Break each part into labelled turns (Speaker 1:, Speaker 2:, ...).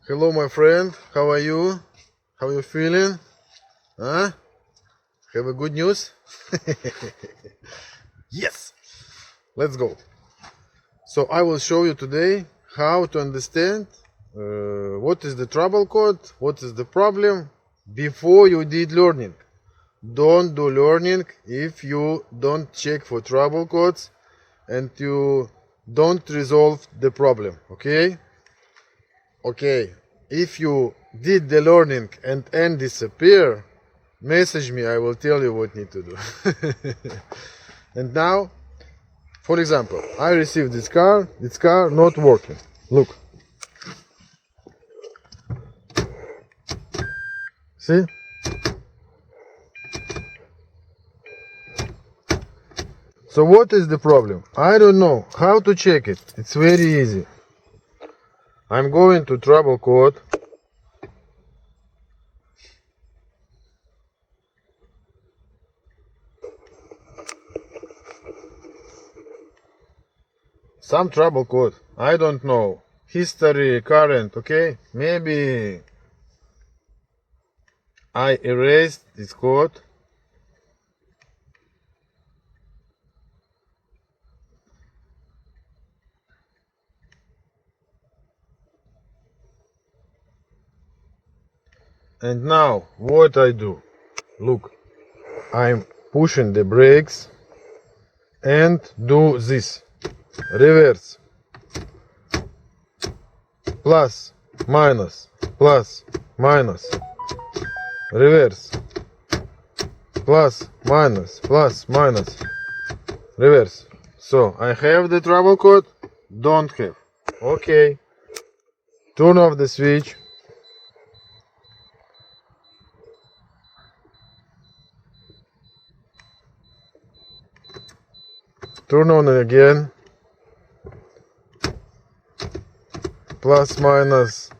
Speaker 1: Hello, my friend. How are you? How are you feeling? Huh? Have a good news? Yes! Let's go. So I will show you today how to understand what is the trouble code, what is the problem before you did learning. Don't do learning if you don't check for trouble codes and you don't resolve the problem. Okay? Okay. If you did the learning and disappear, message me, I will tell you what need to do. And now, for example, I received this car not working. Look. See? So what is the problem? I don't know how to check it. It's very easy. I'm going to trouble code. Some trouble code. I don't know. History, current, okay? Maybe I erased this code. And now, what I do? Look, I'm pushing the brakes and do this. Reverse. Plus, minus, plus, minus. Reverse. Plus, minus, plus, minus. Reverse. So, I have the trouble code, don't have. Okay. Turn off the switch. Turn on again. Plus, minus.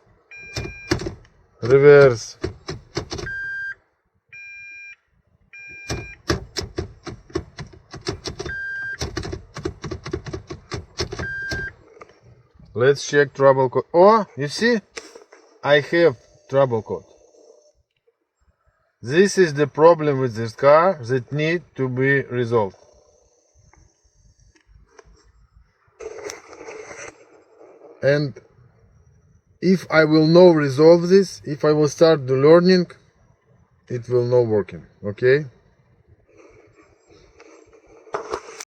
Speaker 1: Reverse. Let's check trouble code. Oh, you see? I have trouble code. This is the problem with this car that need to be resolved. And if I will not resolve this, if I will start the learning, it will not working. Okay?